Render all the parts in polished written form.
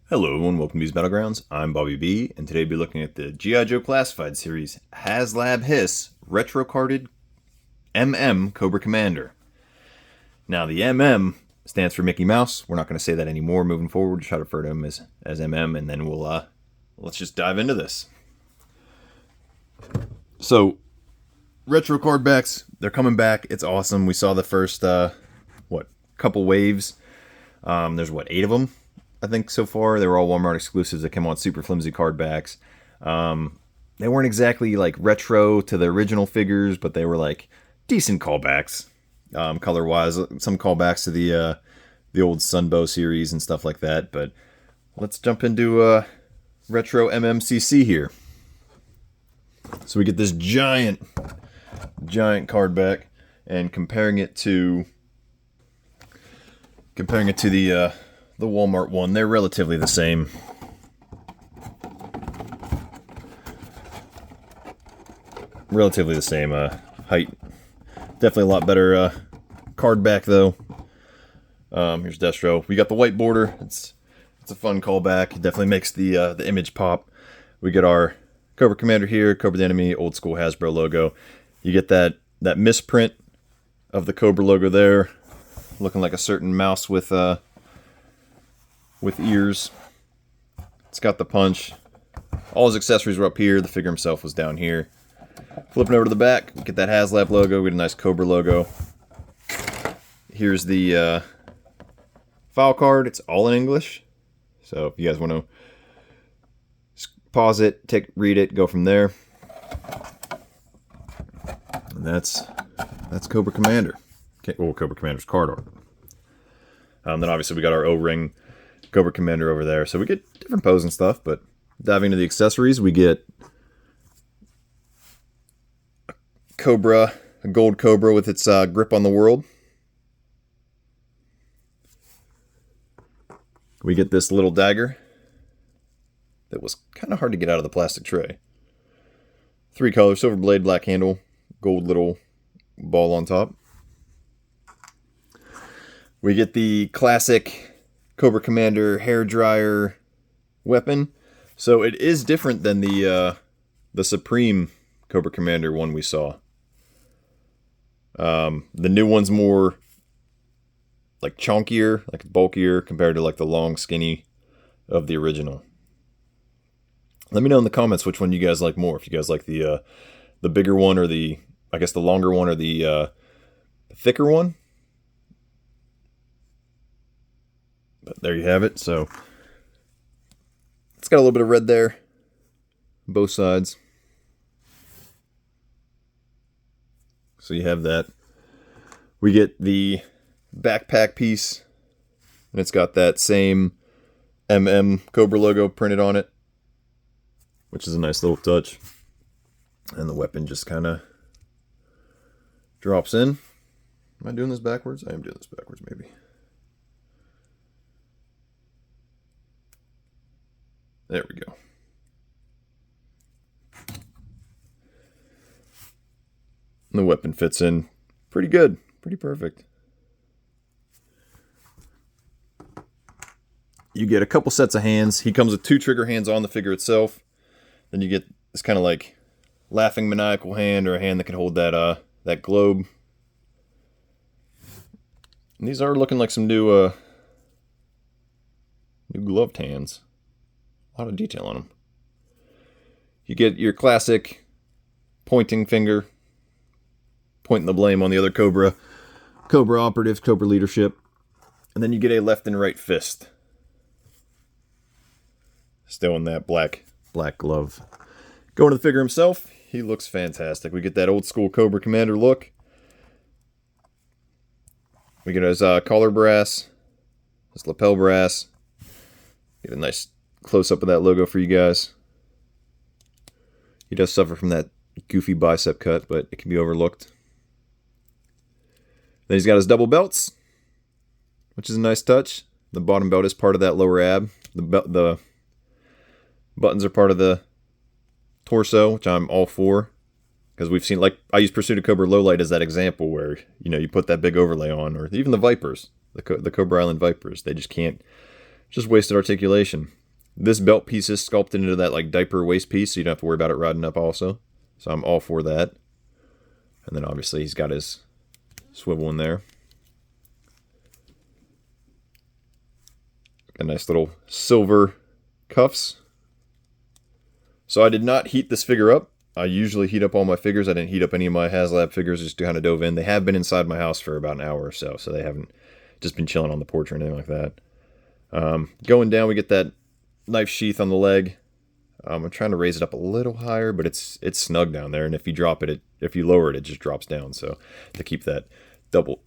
Hello everyone, welcome to these Battlegrounds. I'm Bobby B, and today we'll be looking at the GIJoe Classified Series Haslab Hiss Retro Carded Cobra Commander. Now the stands for Mickey Mouse. We're not going to say that anymore moving forward. We'll try to refer to him as and then let's just dive into this. So, retro card backs, they're coming back. It's awesome. We saw the first couple waves. There's 8 of them. I think so far. They were all Walmart exclusives that came on super flimsy card backs. They weren't exactly like retro to the original figures, but they were like decent callbacks, color wise. Some callbacks to the old Sunbow series and stuff like that. But let's jump into retro MMCC here. So we get this giant card back, and comparing it to the Walmart one, they're relatively the same. Relatively the same height. Definitely a lot better card back though. Here's Destro. We got the white border. It's a fun callback. It definitely makes the image pop. We get our Cobra Commander here, Cobra the Enemy, old school Hasbro logo. You get that misprint of the Cobra logo there, looking like a certain mouse with ears. It's got the punch. All his accessories were up here. The figure himself was down here. Flipping over to the back, get that Haslab logo. We get a nice Cobra logo. Here's the file card. It's all in English. So if you guys want to pause it, read it, go from there. And that's Cobra Commander. Okay, well, Cobra Commander's card art. Then obviously we got our O-ring Cobra Commander over there. So we get different pose and stuff, but diving into the accessories, we get a gold Cobra with its grip on the world. We get this little dagger that was kind of hard to get out of the plastic tray. 3 colors, silver blade, black handle, gold little ball on top. We get the classic Cobra Commander hair dryer weapon. So it is different than the Supreme Cobra Commander one we saw. The new one's more like chunkier, like bulkier compared to like the long skinny of the original. Let me know in the comments which one you guys like more. If you guys like the bigger one, or the longer one, or the thicker one. But there you have it. So it's got a little bit of red there, both sides. So you have that. We get the backpack piece, and it's got that same Cobra logo printed on it, which is a nice little touch. And the weapon just kind of drops in. Am I doing this backwards? I am doing this backwards, maybe. There we go. And the weapon fits in pretty good. Pretty perfect. You get a couple sets of hands. He comes with 2 trigger hands on the figure itself. Then you get this kind of like laughing maniacal hand, or a hand that can hold that globe. And these are looking like some new gloved hands. A lot of detail on them. You get your classic pointing finger, pointing the blame on the other Cobra operatives, Cobra leadership. And then you get a left and right fist. Still in that black glove. Going to the figure himself, he looks fantastic. We get that old school Cobra Commander look. We get his collar brass, his lapel brass. Get a nice close-up of that logo for you guys. He does suffer from that goofy bicep cut, but it can be overlooked. Then he's got his double belts, which is a nice touch. The bottom belt is part of that lower ab. The buttons are part of the torso, which I'm all for. Because we've seen, like, I use Pursuit of Cobra Lowlight as that example where, you know, you put that big overlay on, or even the Vipers, the Cobra Island Vipers. They just can't Just wasted articulation. This belt piece is sculpted into that like diaper waist piece, so you don't have to worry about it riding up also. So I'm all for that. And then obviously he's got his swivel in there. A nice little silver cuffs. So I did not heat this figure up. I usually heat up all my figures. I didn't heat up any of my Haslab figures, just kind of dove in. They have been inside my house for about an hour or so, so they haven't just been chilling on the porch or anything like that. Going down, we get that knife sheath on the leg. I'm trying to raise it up a little higher, but it's snug down there, and if you drop it, if you lower it, it just drops down. So to keep that double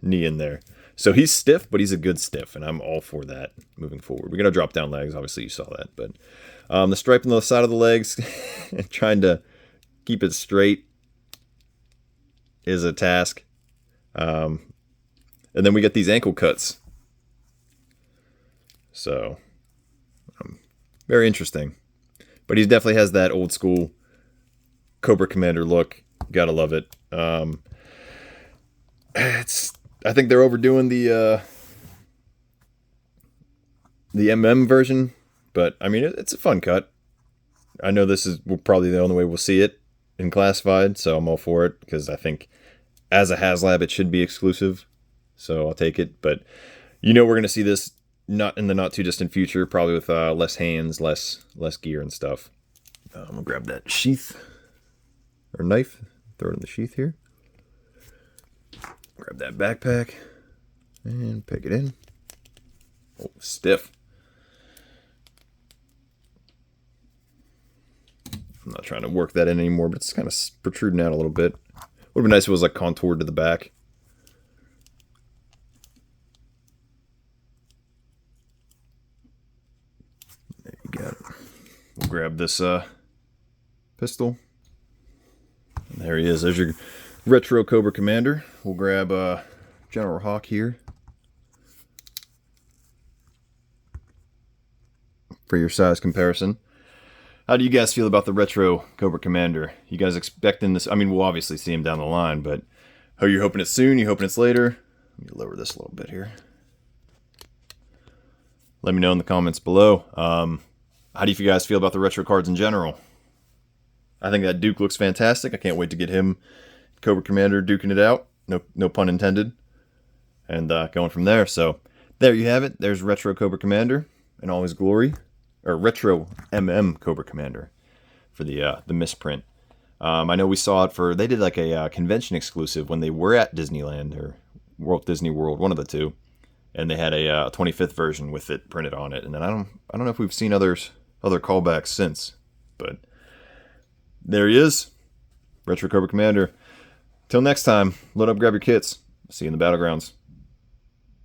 knee in there. So he's stiff, but he's a good stiff, and I'm all for that moving forward. We're going to drop down legs. Obviously, you saw that. But the stripe on the side of the legs, trying to keep it straight is a task. And then we get these ankle cuts. So, very interesting. But he definitely has that old school Cobra Commander look. Gotta love it. I think they're overdoing the MM version, but I mean it's a fun cut. I know this is probably the only way we'll see it in classified, so I'm all for it because I think as a Haslab it should be exclusive, so I'll take it. But you know we're gonna see this not in the not too distant future, probably with less hands, less gear and stuff. I'm gonna grab that sheath or knife, throw it in the sheath here. Grab that backpack and pick it in. Oh, stiff. I'm not trying to work that in anymore, but it's kind of protruding out a little bit. Would have been nice if it was like contoured to the back. There you got it. We'll grab this pistol. And there he is. There's your retro Cobra Commander. We'll grab General Hawk here for your size comparison. How do you guys feel about the retro Cobra Commander? You guys expecting this? I mean, we'll obviously see him down the line, but are you hoping it's soon? You hoping it's later? Let me lower this a little bit here. Let me know in the comments below. How do you guys feel about the retro cards in general? I think that Duke looks fantastic. I can't wait to get him, Cobra Commander, duking it out. No pun intended. And going from there. So there you have it. There's retro Cobra Commander in all his glory. Or retro MM Cobra Commander for the misprint. I know we saw it for, they did like a convention exclusive when they were at Disneyland or Walt Disney World, one of the two, and they had a 25th version with it printed on it. And then I don't know if we've seen other callbacks since, but there he is, retro Cobra Commander. Till next time, load up, grab your kits. See you in the battlegrounds.